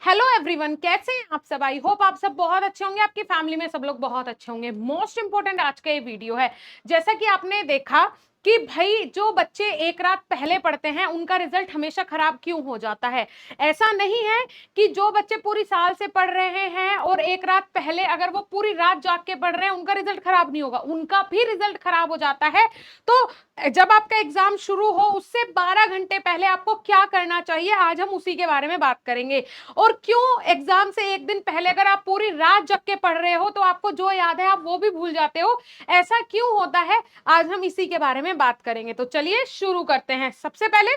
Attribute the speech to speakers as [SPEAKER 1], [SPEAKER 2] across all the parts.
[SPEAKER 1] Hello everyone, कैसे हैं आप सब। आई होप आप सब बहुत अच्छे होंगे, आपकी फैमिली में सब लोग बहुत अच्छे होंगे। मोस्ट इंपॉर्टेंट आज का ये वीडियो है। जैसा कि आपने देखा कि भाई जो बच्चे एक रात पहले पढ़ते हैं उनका रिजल्ट हमेशा खराब क्यों हो जाता है। ऐसा नहीं है कि जो बच्चे पूरी साल से पढ़ रहे हैं और एक रात पहले अगर वो पूरी रात जाग के पढ़ रहे हैं उनका रिजल्ट खराब नहीं होगा, उनका भी रिजल्ट खराब हो जाता है। तो जब आपका एग्जाम शुरू हो उससे 12 घंटे पहले आपको क्या करना चाहिए, आज हम उसी के बारे में बात करेंगे। और क्यों एग्जाम से एक दिन पहले अगर आप पूरी रात जग के पढ़ रहे हो तो आपको जो याद है आप वो भी भूल जाते हो, ऐसा क्यों होता है, आज हम इसी के बारे में बात करेंगे। तो चलिए शुरू करते हैं। सबसे पहले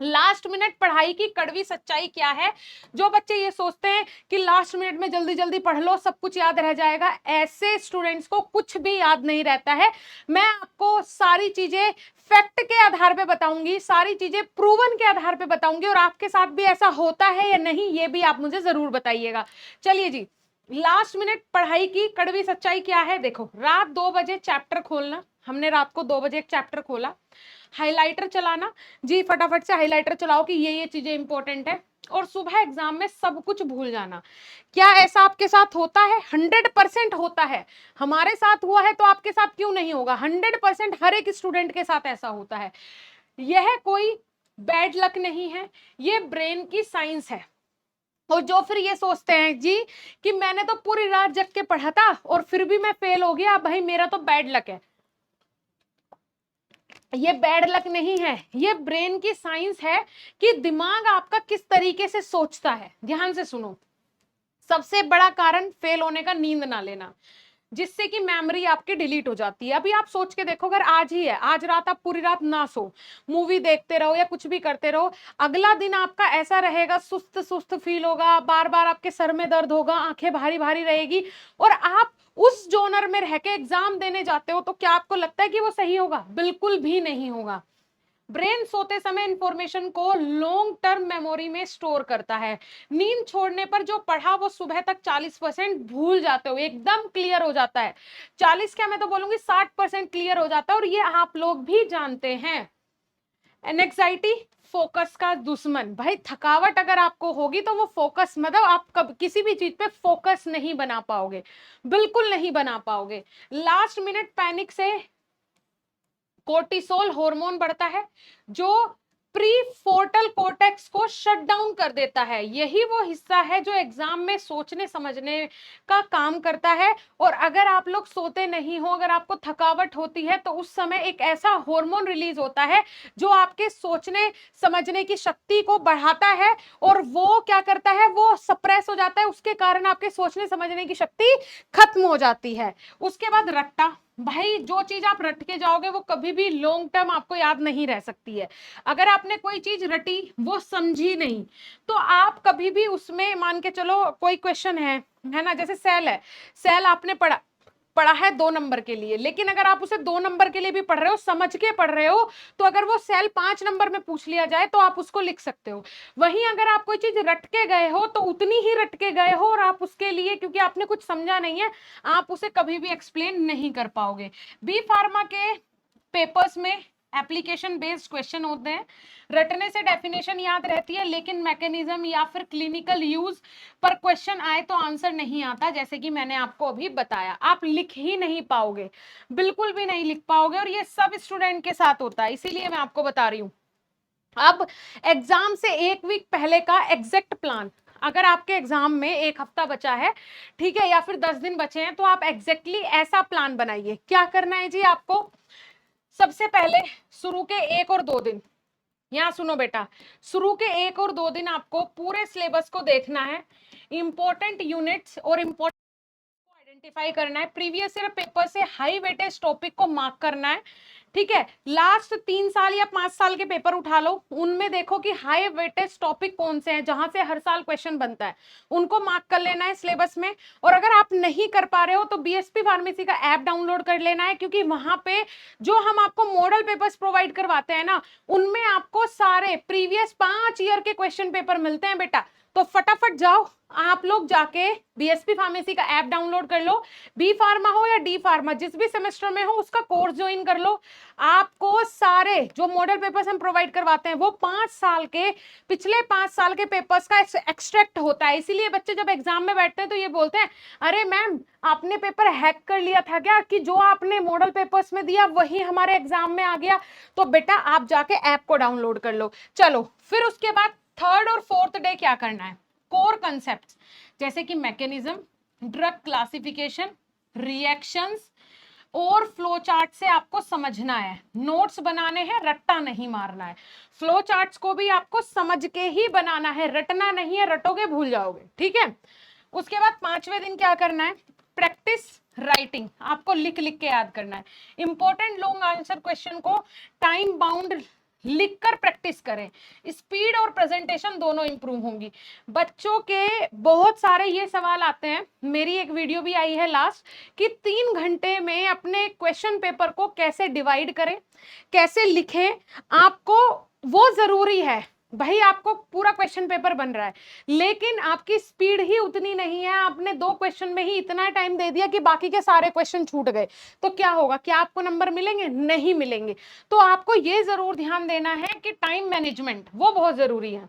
[SPEAKER 1] लास्ट मिनट पढ़ाई की कड़वी सच्चाई क्या है। जो बच्चे ये सोचते हैं कि लास्ट मिनट में जल्दी जल्दी पढ़ लो सब कुछ याद रह जाएगा, ऐसे स्टूडेंट्स को कुछ भी याद नहीं रहता है। मैं आपको सारी चीजें फैक्ट के आधार पे बताऊंगी, सारी चीजें प्रूवन के आधार पे बताऊंगी, और आपके साथ भी ऐसा होता है या नहीं ये भी आप मुझे जरूर बताइएगा। चलिए जी, लास्ट मिनट पढ़ाई की कड़वी सच्चाई क्या है। देखो, रात 2 बजे चैप्टर खोलना, हमने रात को 2 बजे एक चैप्टर खोला, हाइलाइटर चलाना जी, फटाफट से हाइलाइटर चलाओ कि ये चीजें इंपॉर्टेंट है, और सुबह एग्जाम में सब कुछ भूल जाना। क्या ऐसा आपके साथ होता है? 100% होता है। हमारे साथ हुआ है तो आपके साथ क्यों नहीं होगा? 100% हर एक स्टूडेंट के साथ ऐसा होता है। यह कोई बैड लक नहीं है, ये ब्रेन की साइंस है। और जो फिर ये सोचते हैं जी कि मैंने तो पूरी रात जग के पढ़ा था और फिर भी मैं फेल हो गया, भाई मेरा तो बैड लक है, ये बैड लक नहीं है, ये ब्रेन की साइंस है कि दिमाग आपका किस तरीके से सोचता है। ध्यान से सुनो, सबसे बड़ा कारण फेल होने का नींद ना लेना, जिससे कि मेमोरी आपकी डिलीट हो जाती है। अभी आप सोच के देखो, अगर आज ही है, आज रात आप पूरी रात ना सो, मूवी देखते रहो या कुछ भी करते रहो, अगला दिन आपका ऐसा रहेगा, सुस्त सुस्त फील होगा, बार बार आपके सर में दर्द होगा, आंखें भारी भारी रहेगी, और आप उस जोनर में रह के एग्जाम देने जाते हो, तो क्या आपको लगता है कि वो सही होगा? बिल्कुल भी नहीं होगा। ब्रेन सोते समय इंफॉर्मेशन को लॉन्ग टर्म मेमोरी में स्टोर करता है। नींद छोड़ने पर जो पढ़ा वो सुबह तक 40% भूल जाते हो, एकदम क्लियर हो जाता है। 40 क्या, मैं तो बोलूंगी 60% क्लियर हो जाता है, और ये आप लोग भी जानते हैं। एनेक्साइटी फोकस का दुश्मन। भाई थकावट अगर आपको होगी तो वो फोकस, मतलब आप कब किसी भी चीज पे फोकस नहीं बना पाओगे, बिल्कुल नहीं बना पाओगे। लास्ट मिनट पैनिक से कोर्टिसोल हार्मोन बढ़ता है जो प्रीफ्रोंटल कॉर्टेक्स को शट डाउन कर देता है। यही वो हिस्सा है जो एग्जाम में सोचने समझने का काम करता है। और अगर आप लोग सोते नहीं हो, अगर आपको थकावट होती है, तो उस समय एक ऐसा हार्मोन रिलीज होता है जो आपके सोचने समझने की शक्ति को बढ़ाता है, और वो क्या करता है, वो सप्रेस हो जाता है, उसके कारण आपके सोचने समझने की शक्ति खत्म हो जाती है। उसके बाद रट्टा। भाई जो चीज आप रट के जाओगे वो कभी भी लॉन्ग टर्म आपको याद नहीं रह सकती है। अगर आपने कोई चीज रटी, वो समझी नहीं, तो आप कभी भी उसमें, मान के चलो कोई क्वेश्चन है ना, जैसे सेल है, सेल आपने पढ़ा पढ़ा है 2 नंबर के लिए, लेकिन अगर आप उसे 2 नंबर के लिए भी पढ़ रहे हो, समझ के पढ़ रहे हो, तो अगर वो सेल 5 नंबर में पूछ लिया जाए तो आप उसको लिख सकते हो। वहीं अगर आप कोई चीज रट के गए हो तो उतनी ही रट के गए हो, और आप उसके लिए, क्योंकि आपने कुछ समझा नहीं है, आप उसे कभी भी एक्सप्लेन नहीं कर पाओगे। बी फार्मा के पेपर्स में एप्लीकेशन बेस्ड क्वेश्चन होते हैं। रटने से डेफिनेशन याद रहती है, लेकिन मैकेनिज्म या फिर क्लिनिकल यूज पर क्वेश्चन आए तो आंसर नहीं आता, जैसे कि मैंने आपको अभी बताया। आप लिख ही नहीं पाओगे, बिल्कुल भी नहीं लिख पाओगे, और ये सब स्टूडेंट के साथ होता है, इसीलिए मैं आपको बता रही हूँ। अब एग्जाम से एक वीक पहले का एग्जैक्ट प्लान, अगर आपके एग्जाम में एक हफ्ता बचा है, ठीक है, या फिर 10 दिन बचे हैं, तो आप एग्जैक्टली ऐसा प्लान बनाइए। क्या करना है जी आपको? सबसे पहले शुरू के 1 और 2 दिन, यहाँ सुनो बेटा, शुरू के 1 और 2 दिन आपको पूरे सिलेबस को देखना है, इंपॉर्टेंट यूनिट्स और इंपॉर्टेंट को आइडेंटिफाई करना है, प्रीवियस ईयर पेपर से हाई वेटेज टॉपिक को मार्क करना है। ठीक है, लास्ट 3 साल या 5 साल के पेपर उठा लो, उनमें देखो कि हाई वेटेज टॉपिक कौन से हैं जहां से हर साल क्वेश्चन बनता है, उनको मार्क कर लेना है सिलेबस में। और अगर आप नहीं कर पा रहे हो तो बीएसपी फार्मेसी का ऐप डाउनलोड कर लेना है, क्योंकि वहां पे जो हम आपको मॉडल पेपर्स प्रोवाइड करवाते हैं ना, उनमें आपको सारे प्रीवियस 5 ईयर के क्वेश्चन पेपर मिलते हैं बेटा। तो फटाफट जाओ, आप लोग जाके बीएसपी फार्मेसी का ऐप डाउनलोड कर लो, बी फार्मा हो या डी फार्मा, जिस भी सेमेस्टर में हो उसका कोर्स ज्वाइन कर लो। आपको सारे जो मॉडल पेपर्स हम प्रोवाइड करवाते हैं वो 5 साल के, पिछले 5 साल के पेपर्स का एक्सट्रैक्ट होता है। इसीलिए बच्चे जब एग्जाम में बैठते हैं तो ये बोलते हैं, अरे मैम आपने पेपर हैक कर लिया था क्या, कि जो आपने मॉडल पेपर्स में दिया वही हमारे एग्जाम में आ गया। तो बेटा आप जाके ऐप को डाउनलोड कर लो। चलो फिर उसके बाद थर्ड और फोर्थ डे क्या करना है, कोर कंसेप्ट जैसे कि मैकेनिज्म, ड्रग क्लासिफिकेशन, रिएक्शंस और फ्लो चार्ट से आपको समझना है, नोट्स बनाने हैं, रट्टा नहीं मारना है। फ्लो चार्ट्स को भी आपको समझ के ही बनाना है, रटना नहीं है, रटोगे भूल जाओगे, ठीक है। उसके बाद 5वें दिन क्या करना है, प्रैक्टिस राइटिंग, आपको लिख लिख के याद करना है। इंपॉर्टेंट लॉन्ग आंसर क्वेश्चन को टाइम बाउंड लिखकर प्रैक्टिस करें, स्पीड और प्रेजेंटेशन दोनों इंप्रूव होंगी। बच्चों के बहुत सारे ये सवाल आते हैं, मेरी एक वीडियो भी आई है लास्ट कि 3 घंटे में अपने क्वेश्चन पेपर को कैसे डिवाइड करें, कैसे लिखें। आपको वो जरूरी है भाई, आपको पूरा क्वेश्चन पेपर बन रहा है लेकिन आपकी स्पीड ही उतनी नहीं है, आपने 2 क्वेश्चन में ही इतना टाइम दे दिया कि बाकी के सारे क्वेश्चन छूट गए, तो क्या होगा, क्या आपको नंबर मिलेंगे, नहीं मिलेंगे। तो आपको ये जरूर ध्यान देना है कि टाइम मैनेजमेंट वो बहुत जरूरी है।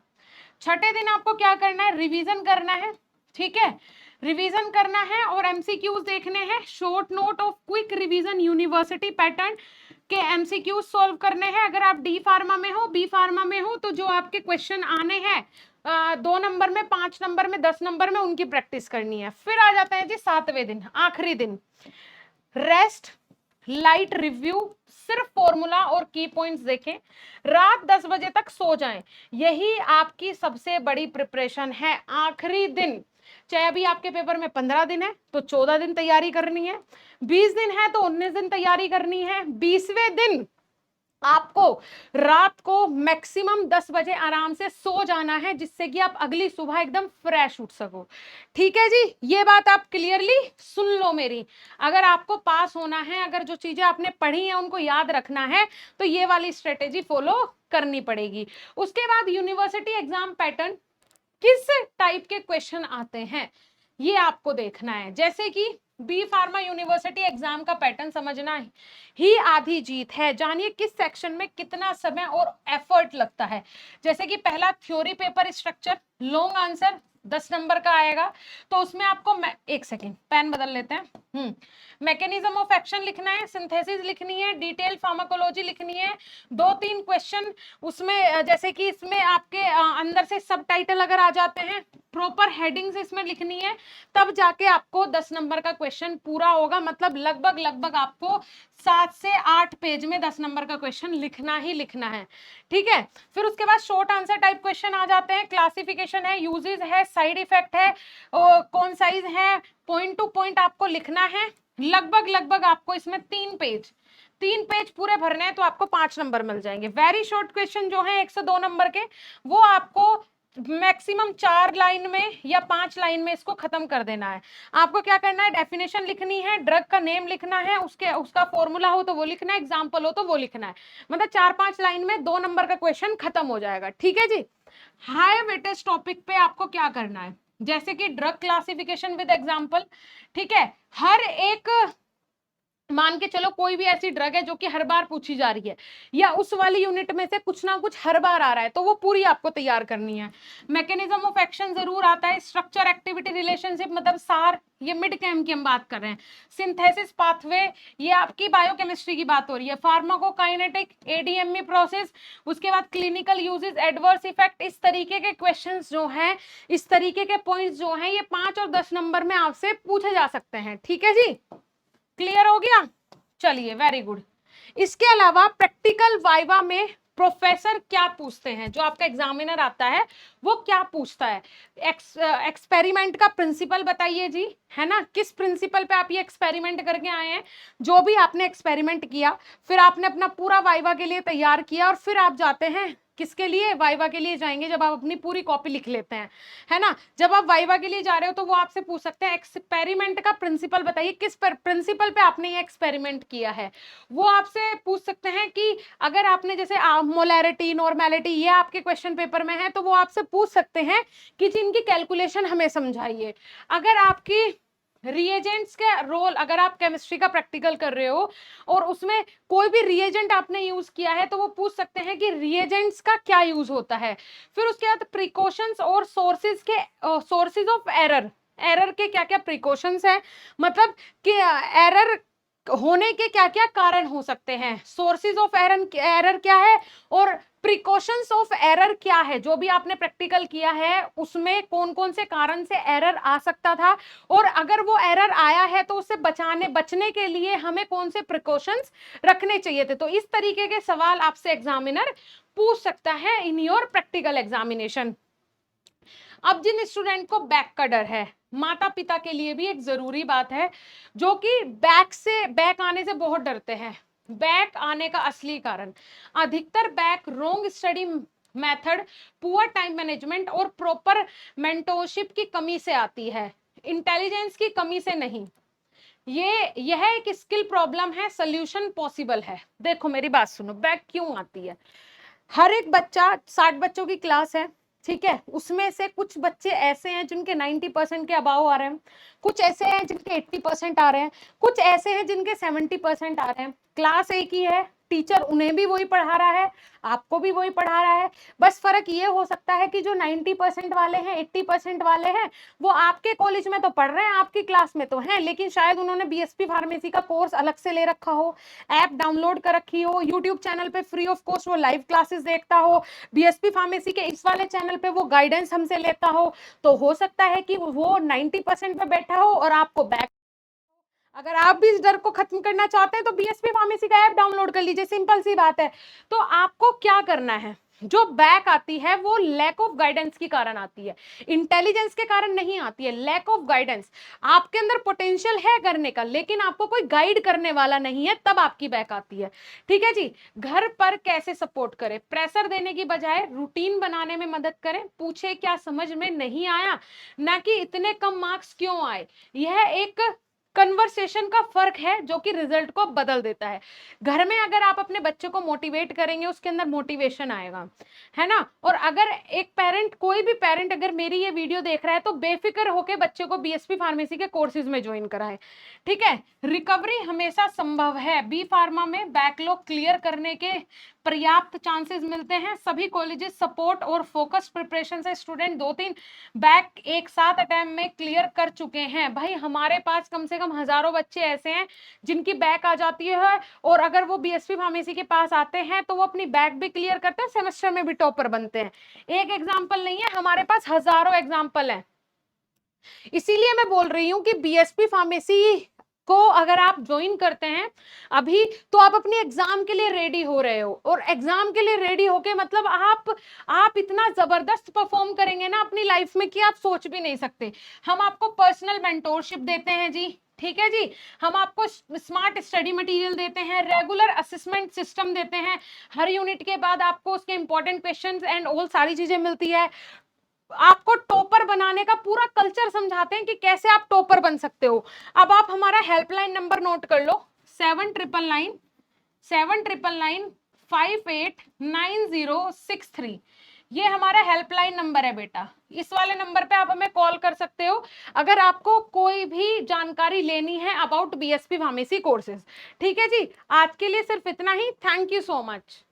[SPEAKER 1] छठे दिन आपको क्या करना है, रिवीजन करना है, ठीक है, रिवीजन करना है और एमसीक्यूज देखने हैं, short note of quick revision university pattern के एमसीक्यूज सॉल्व करने हैं। अगर आप डी फार्मा में हो, बी फार्मा में हो, तो जो आपके क्वेश्चन आने हैं 2 नंबर में, 5 नंबर में, 10 नंबर में, उनकी प्रैक्टिस करनी है। फिर आ जाता है जी 7वें दिन, आखिरी दिन, रेस्ट, लाइट रिव्यू, सिर्फ फॉर्मूला और की पॉइंट्स देखें, रात 10 बजे तक सो जाएं। यही आपकी सबसे बड़ी प्रिपरेशन है। आखिरी दिन, चाहे अभी आपके पेपर में 15 दिन है तो 14 दिन तैयारी करनी है, 20 दिन है तो 19 दिन तैयारी करनी है, 20वें दिन आपको रात को मैक्सिमम 10 बजे आराम से सो जाना है, जिससे कि आप अगली सुबह एकदम फ्रेश उठ सको। ठीक है जी, ये बात आप क्लियरली सुन लो मेरी। अगर आपको पास होना है, अगर जो चीजें आपने पढ़ी हैं उनको याद रखना है, तो ये वाली स्ट्रेटेजी फॉलो करनी पड़ेगी। उसके बाद यूनिवर्सिटी एग्जाम पैटर्न, किस टाइप के क्वेश्चन आते हैं ये आपको देखना है। जैसे कि बी फार्मा यूनिवर्सिटी एग्जाम का पैटर्न समझना ही आधी जीत है। जानिए किस सेक्शन में कितना समय और एफर्ट लगता है। जैसे कि पहला theory paper structure, long answer 10 number का आएगा, तो उसमें आपको एक सेकेंड पेन बदल लेते हैं, मैकेनिज्म ऑफ एक्शन लिखना है, सिंथेसिस लिखनी है, डिटेल फार्माकोलॉजी लिखनी है, 2-3 क्वेश्चन उसमें, जैसे कि इसमें आपके अंदर से सब टाइटल अगर आ जाते हैं, प्रॉपर हेडिंग्स इसमें लिखनी है, तब जाके आपको 10 नंबर का क्वेश्चन पूरा होगा। मतलब लगभग आपको 7 से 8 पेज में 10 नंबर का क्वेश्चन लिखना ही लिखना है, ठीक है। फिर उसके बाद शॉर्ट आंसर टाइप क्वेश्चन आ जाते हैं, क्लासिफिकेशन है, यूजेस है, साइड इफेक्ट है, कौन साइज है, पॉइंट टू पॉइंट आपको लिखना है। लगभग आपको इसमें 3 पेज पूरे भरने हैं, तो आपको 5 नंबर मिल जाएंगे। वेरी शॉर्ट क्वेश्चन जो है 1 से 2 नंबर के, वो आपको मैक्सिमम 4 लाइन में या 5 लाइन में इसको खत्म कर देना है। आपको क्या करना है, डेफिनेशन लिखनी है, ड्रग का नेम लिखना है, उसका फॉर्मूला हो तो वो लिखना है, एग्जाम्पल हो तो वो लिखना है। मतलब 4-5 लाइन में 2 नंबर का क्वेश्चन खत्म हो जाएगा, ठीक है जी। हाई वेटेज टॉपिक पे आपको क्या करना है, जैसे कि ड्रग क्लासिफिकेशन विद एग्जाम्पल, ठीक है। हर एक, मान के चलो कोई भी ऐसी ड्रग है जो कि हर बार पूछी जा रही है, या उस वाली यूनिट में से कुछ ना कुछ हर बार आ रहा है, तो वो पूरी आपको तैयार करनी है। मैकेनिज्म ऑफ एक्शन जरूर आता है, स्ट्रक्चर एक्टिविटी रिलेशनशिप मतलब सार, ये मिड कैम की हम बात कर रहे हैं। सिंथेसिस पाथवे, ये आपकी बायोकेमिस्ट्री की बात हो रही है। फार्माकोकाइनेटिक, एडीएमई प्रोसेस, उसके बाद क्लिनिकल यूजेस, एडवर्स इफेक्ट, इस तरीके के क्वेश्चंस जो हैं, इस तरीके के पॉइंट्स जो हैं, ये 5 और 10 नंबर में आपसे पूछे जा सकते हैं, ठीक है जी। क्लियर हो गया, चलिए वेरी गुड। इसके अलावा प्रैक्टिकल वाइवा में प्रोफेसर क्या पूछते हैं, जो आपका एग्जामिनर आता है वो क्या पूछता है, एक्सपेरिमेंट का प्रिंसिपल बताइए जी, है ना, किस प्रिंसिपल पे आप ये एक्सपेरिमेंट करके आए हैं। जो भी आपने एक्सपेरिमेंट किया, फिर आपने अपना पूरा वाइवा के लिए तैयार किया और फिर आप जाते हैं किसके लिए? वाइवा के लिए जाएंगे जब आप अपनी पूरी कॉपी लिख लेते हैं, है ना। जब आप वाइवा के लिए जा रहे हो तो वो आपसे पूछ सकते हैं एक्सपेरिमेंट का प्रिंसिपल बताइए, किस प्रिंसिपल पे आपने ये एक्सपेरिमेंट किया है। वो आपसे पूछ सकते हैं कि अगर आपने जैसे मोलैरिटी, नॉर्मेलिटी, ये आपके क्वेश्चन पेपर में है तो वो आपसे पूछ सकते हैं कि जी इनकी कैलकुलेशन हमें समझाइए। अगर आपकी रिएजेंट्स के रोल, अगर आप केमिस्ट्री का प्रैक्टिकल कर रहे हो और उसमें कोई भी रिएजेंट आपने यूज किया है तो वो पूछ सकते हैं कि रिएजेंट्स का क्या यूज होता है। फिर उसके बाद प्रिकॉशंस और सोर्सेज के, सोर्सेज ऑफ एरर, एरर के क्या क्या प्रिकॉशंस है, मतलब कि एरर होने के क्या क्या कारण हो सकते हैं, सोर्सेज ऑफ एरर क्या है और प्रिकॉशंस ऑफ एरर क्या है। जो भी आपने प्रैक्टिकल किया है उसमें कौन कौन से कारण से एरर आ सकता था, और अगर वो एरर आया है तो उससे बचने के लिए हमें कौन से प्रिकॉशंस रखने चाहिए थे। तो इस तरीके के सवाल आपसे एग्जामिनर पूछ सकता है इन योर प्रैक्टिकल एग्जामिनेशन। अब जिन स्टूडेंट को बैक का डर है, माता पिता के लिए भी एक जरूरी बात है, जो कि बैक आने से बहुत डरते हैं। बैक आने का असली कारण, अधिकतर बैक wrong study method, poor time management और प्रॉपर मेंटोरशिप की कमी से आती है, इंटेलिजेंस की कमी से नहीं। यह एक स्किल प्रॉब्लम है, सोल्यूशन पॉसिबल है। देखो मेरी बात सुनो, बैक क्यों आती है? हर एक बच्चा, 60 बच्चों की क्लास है, ठीक है, उसमें से कुछ बच्चे ऐसे हैं जिनके 90% के अबाव आ रहे हैं, कुछ ऐसे हैं जिनके 80% आ रहे हैं, कुछ ऐसे हैं जिनके 70% आ रहे हैं। क्लास एक ही है, टीचर उन्हें भी वही पढ़ा रहा है, आपको भी वही पढ़ा रहा है। बस फर्क ये हो सकता है कि जो 90% वाले हैं, 80% वाले हैं, वो आपके कॉलेज में तो पढ़ रहे हैं, आपकी क्लास में तो हैं, लेकिन शायद उन्होंने बीएसपी फार्मेसी का कोर्स अलग से ले रखा हो, ऐप डाउनलोड कर रखी हो, यूट्यूब चैनल पे फ्री ऑफ कॉस्ट वो लाइव क्लासेस देखता हो, बीएसपी फार्मेसी के इस वाले चैनल पे वो गाइडेंस हमसे लेता हो। तो हो सकता है कि वो 90% पे बैठा हो और आपको बैक। अगर आप भी इस डर को खत्म करना चाहते हैं तो बीएसपी फार्मेसी का ऐप डाउनलोड कर लीजिए, सिंपल सी बात है। तो आपको क्या करना है, जो बैक आती है वो लैक ऑफ गाइडेंस के कारण आती है, इंटेलिजेंस के कारण नहीं आती है, लैक ऑफ गाइडेंस। आपके अंदर पोटेंशियल है करने का, लेकिन आपको कोई गाइड करने वाला नहीं है, तब आपकी बैक आती है। ठीक है जी। घर पर कैसे सपोर्ट करें? प्रेशर देने की बजाय रूटीन बनाने में मदद करें, पूछे क्या समझ में नहीं आया, ना कि इतने कम मार्क्स क्यों आए। यह एक कन्वर्सेशन का फर्क है जो कि रिजल्ट को बदल देता है। घर में अगर आप अपने बच्चे को मोटिवेट करेंगे, उसके अंदर मोटिवेशन आएगा, है ना। और अगर एक पेरेंट, कोई भी पेरेंट अगर मेरी ये वीडियो देख रहा है तो बेफिक्र होकर बच्चे को बीएसपी फार्मेसी के कोर्सेज में ज्वाइन कराएं। ठीक है, रिकवरी हमेशा संभव है। बी फार्मा में बैकलॉग क्लियर करने के पर्याप्त चांसेस मिलते हैं। सभी कॉलेजेस सपोर्ट और फोकस प्रिपरेशन से स्टूडेंट 2-3 बैक एक साथ अटेम्प्ट में क्लियर कर चुके हैं। भाई हमारे पास कम से कम हजारों बच्चे ऐसे हैं जिनकी बैक आ जाती है, और अगर वो बीएसपी फार्मेसी के पास आते हैं तो वो अपनी बैक भी क्लियर करते हैं, सेमेस्टर में भी टॉपर बनते हैं। एक एग्जाम्पल नहीं है, हमारे पास हजारों एग्जाम्पल है। इसीलिए मैं बोल रही हूँ कि बीएसपी फार्मेसी को अगर आप ज्वाइन करते हैं अभी, तो आप अपने एग्जाम के लिए रेडी हो रहे हो, और एग्जाम के लिए रेडी होके मतलब आप इतना जबरदस्त परफॉर्म करेंगे ना अपनी लाइफ में कि आप सोच भी नहीं सकते। हम आपको पर्सनल मेंटोरशिप देते हैं जी, ठीक है जी। हम आपको स्मार्ट स्टडी मटेरियल देते हैं, रेगुलर असेसमेंट सिस्टम देते हैं, हर यूनिट के बाद आपको उसके इंपॉर्टेंट क्वेश्चंस एंड ऑल सारी चीजें मिलती है। आपको टॉपर बनाने का पूरा कल्चर समझाते हैं कि कैसे आप टॉपर बन सकते हो। अब आप हमारा हेल्पलाइन नंबर नोट कर लो, 7999589063। ये हमारा हेल्पलाइन नंबर है बेटा। इस वाले नंबर पे आप हमें कॉल कर सकते हो अगर आपको कोई भी जानकारी लेनी है अबाउट बीएसपी फार्मेसी कोर्सेज। ठीक है जी, आज के लिए सिर्फ इतना ही। Thank you so much.